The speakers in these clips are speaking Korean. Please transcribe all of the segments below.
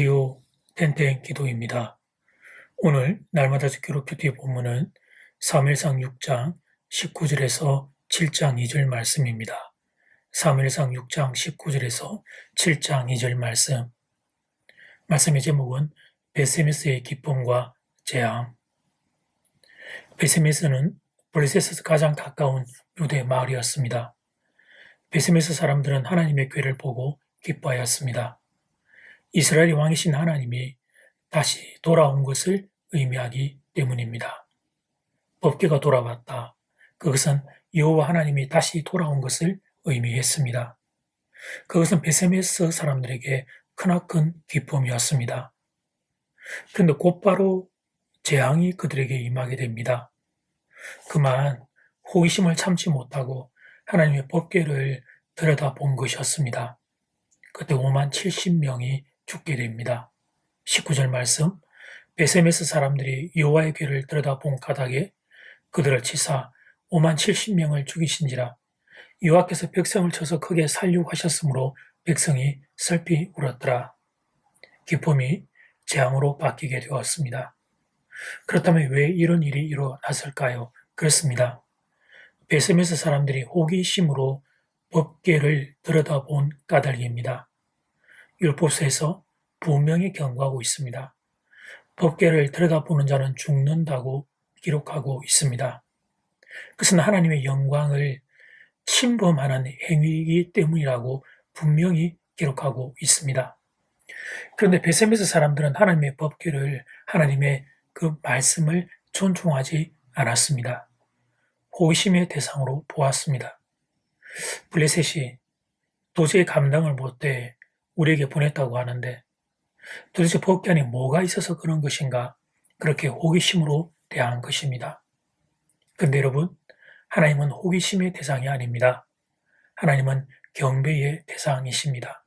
오디오 땡땡 기도입니다. 오늘 날마다 기록 큐티 본문은 사무엘상 6장 19절에서 7장 2절 말씀입니다. 사무엘상 6장 19절에서 7장 2절 말씀의 제목은 베세메스의 기쁨과 재앙. 베세메스는 블레셋에서 가장 가까운 유대 마을이었습니다. 베세메스 사람들은 하나님의 궤를 보고 기뻐하였습니다. 이스라엘의 왕이신 하나님이 다시 돌아온 것을 의미하기 때문입니다. 법궤가 돌아왔다. 그것은 여호와 하나님이 다시 돌아온 것을 의미했습니다. 그것은 베세메스 사람들에게 크나큰 기쁨이었습니다. 그런데 곧바로 재앙이 그들에게 임하게 됩니다. 그만 호기심을 참지 못하고 하나님의 법궤를 들여다본 것이었습니다. 그때 5만 70명이 죽게 됩니다. 19절 말씀, 베세메스 사람들이 여호와의 궤를 들여다본 까닭에 그들을 치사 5만 70명을 죽이신지라. 여호와께서 백성을 쳐서 크게 살육하셨으므로 백성이 슬피 울었더라. 기쁨이 재앙으로 바뀌게 되었습니다. 그렇다면 왜 이런 일이 일어났을까요? 그렇습니다. 베세메스 사람들이 호기심으로 법궤를 들여다본 까닭입니다. 율법서에서 분명히 경고하고 있습니다. 법궤를 들여다보는 자는 죽는다고 기록하고 있습니다. 그것은 하나님의 영광을 침범하는 행위이기 때문이라고 분명히 기록하고 있습니다. 그런데 베세메스 사람들은 하나님의 법궤를, 하나님의 그 말씀을 존중하지 않았습니다. 호기심의 대상으로 보았습니다. 블레셋이 도저히 감당을 못해 우리에게 보냈다고 하는데 도대체 법궤 안에 뭐가 있어서 그런 것인가? 그렇게 호기심으로 대한 것입니다. 그런데 여러분, 하나님은 호기심의 대상이 아닙니다. 하나님은 경배의 대상이십니다.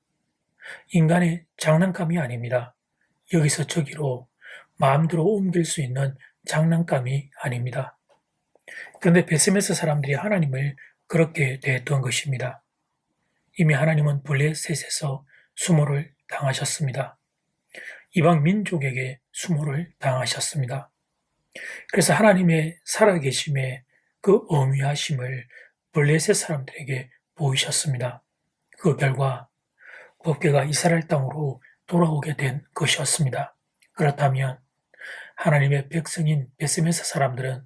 인간의 장난감이 아닙니다. 여기서 저기로 마음대로 옮길 수 있는 장난감이 아닙니다. 그런데 베세메스 사람들이 하나님을 그렇게 대했던 것입니다. 이미 하나님은 블레셋에서 수모를 당하셨습니다. 이방 민족에게 수모를 당하셨습니다. 그래서 하나님의 살아계심의 그 엄위하심을 블레셋 사람들에게 보이셨습니다. 그 결과 법궤가 이스라엘 땅으로 돌아오게 된 것이었습니다. 그렇다면 하나님의 백성인 베세메스 사람들은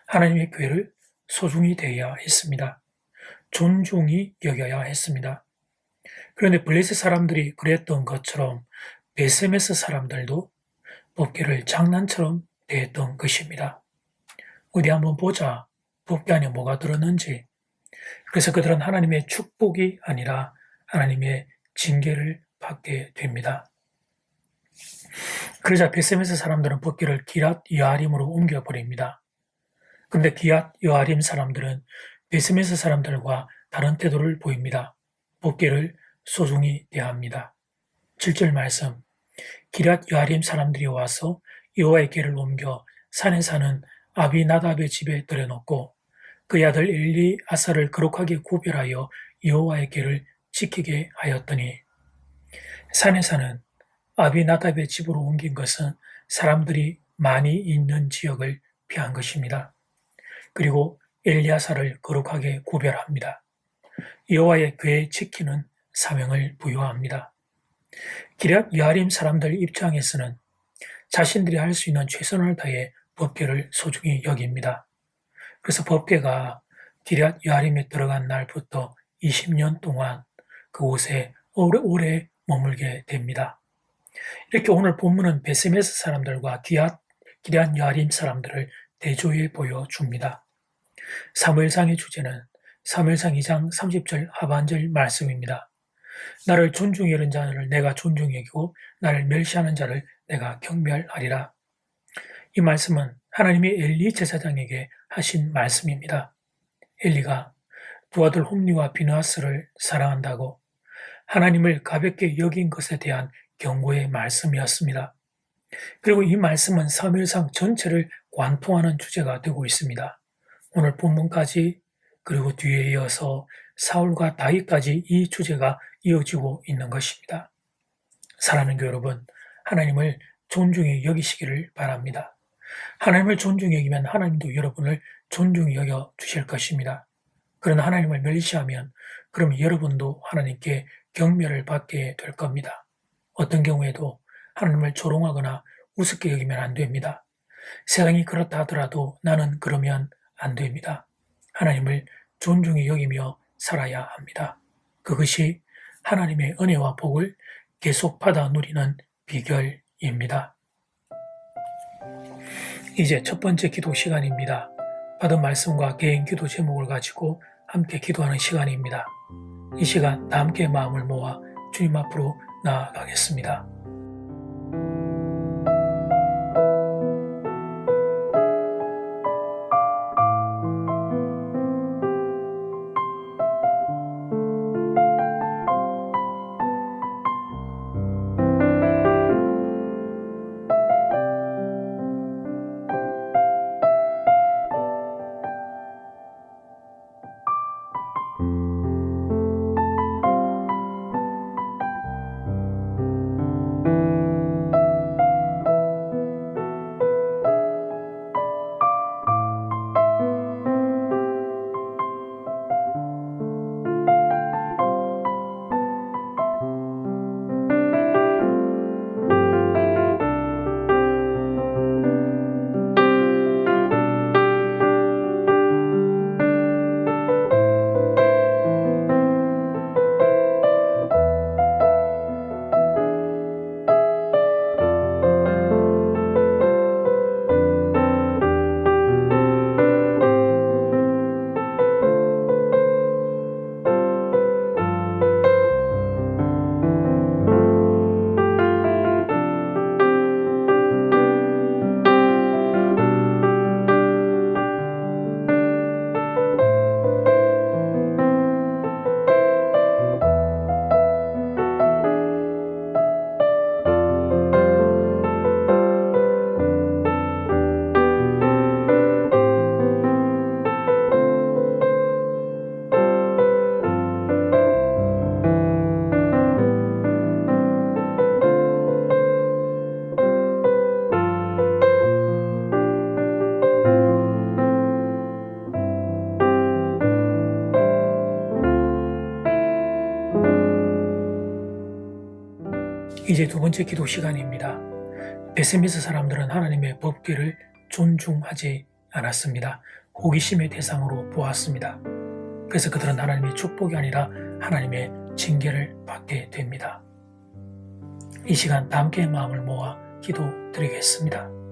하나님의 궤를 소중히 대해야 했습니다. 존중히 여겨야 했습니다. 그런데 블레셋 사람들이 그랬던 것처럼 베세메스 사람들도 법궤를 장난처럼 대했던 것입니다. 어디 한번 보자. 법궤 안에 뭐가 들었는지. 그래서 그들은 하나님의 축복이 아니라 하나님의 징계를 받게 됩니다. 그러자 베세메스 사람들은 법궤를 기랏 여아림으로 옮겨버립니다. 그런데 기랏 여아림 사람들은 베세메스 사람들과 다른 태도를 보입니다. 법궤를 소중히 대합니다. 7절 말씀, 기랏 여아림 사람들이 와서 여호와의 궤를 옮겨 산에 사는 아비나답의 집에 들여놓고 그의 아들 엘리아사를 거룩하게 구별하여 여호와의 궤를 지키게 하였더니, 산에 사는 아비나답의 집으로 옮긴 것은 사람들이 많이 있는 지역을 피한 것입니다. 그리고 엘리아사를 거룩하게 구별합니다. 여호와의 궤 지키는 사명을 부여합니다. 기랏 여아림 사람들 입장에서는 자신들이 할 수 있는 최선을 다해 법궤를 소중히 여깁니다. 그래서 법궤가 기랏 여아림에 들어간 날부터 20년 동안 그곳에 오래 머물게 됩니다. 이렇게 오늘 본문은 베세메스 사람들과 기럇 여아림 사람들을 대조해 보여줍니다. 사무엘상의 주제는 사무엘상 2장 30절 하반절 말씀입니다. 나를 존중히 여긴 자를 내가 존중히 여기고 나를 멸시하는 자를 내가 경멸하리라. 이 말씀은 하나님이 엘리 제사장에게 하신 말씀입니다. 엘리가 두 아들 홈리와 비느하스를 사랑한다고 하나님을 가볍게 여긴 것에 대한 경고의 말씀이었습니다. 그리고 이 말씀은 사무엘상 전체를 관통하는 주제가 되고 있습니다. 오늘 본문까지 그리고 뒤에 이어서 사울과 다윗까지 이 주제가 이어지고 있는 것입니다. 사랑하는 교회 여러분, 하나님을 존중히 여기시기를 바랍니다. 하나님을 존중히 여기면 하나님도 여러분을 존중히 여겨 주실 것입니다. 그러나 하나님을 멸시하면 그러면 여러분도 하나님께 경멸을 받게 될 겁니다. 어떤 경우에도 하나님을 조롱하거나 우습게 여기면 안 됩니다. 세상이 그렇다 하더라도 나는 그러면 안 됩니다. 하나님을 존중히 여기며 살아야 합니다. 그것이 하나님의 은혜와 복을 계속 받아 누리는 비결입니다. 이제 첫 번째 기도 시간입니다. 받은 말씀과 개인 기도 제목을 가지고 함께 기도하는 시간입니다. 이 시간 다 함께 마음을 모아 주님 앞으로 나아가겠습니다. 이제 두 번째 기도 시간입니다. 베세메스 사람들은 하나님의 법궤를 존중하지 않았습니다. 호기심의 대상으로 보았습니다. 그래서 그들은 하나님의 축복이 아니라 하나님의 징계를 받게 됩니다. 이 시간 다 함께 마음을 모아 기도드리겠습니다.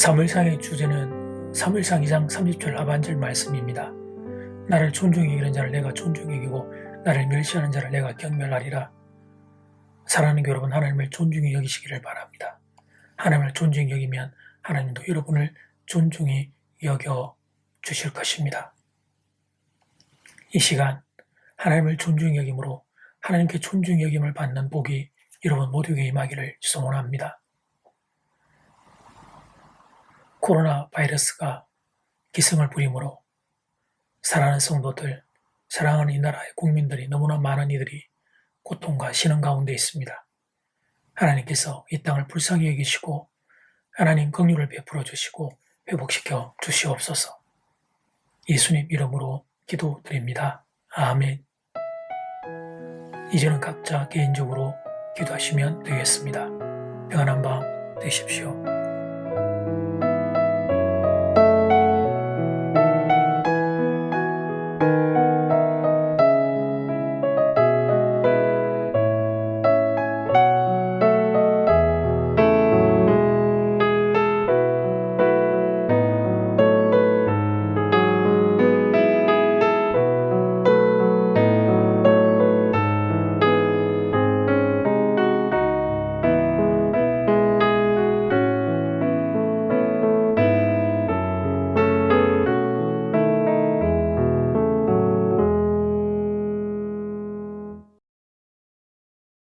사무엘상의 주제는 사무엘상 2장 30절 하반절 말씀입니다. 나를 존중히 여기는 자를 내가 존중히 여기고 나를 멸시하는 자를 내가 경멸하리라. 사랑하는 여러분, 하나님을 존중히 여기시기를 바랍니다. 하나님을 존중히 여기면 하나님도 여러분을 존중히 여겨 주실 것입니다. 이 시간 하나님을 존중히 여김으로 하나님께 존중히 여김을 받는 복이 여러분 모두에게 임하기를 소원합니다. 코로나 바이러스가 기승을 부리므로 사랑하는 성도들, 사랑하는 이 나라의 국민들이 너무나 많은 이들이 고통과 신음 가운데 있습니다. 하나님께서 이 땅을 불쌍히 여기시고 하나님 긍휼을 베풀어 주시고 회복시켜 주시옵소서. 예수님 이름으로 기도드립니다. 아멘. 이제는 각자 개인적으로 기도하시면 되겠습니다. 평안한 밤 되십시오.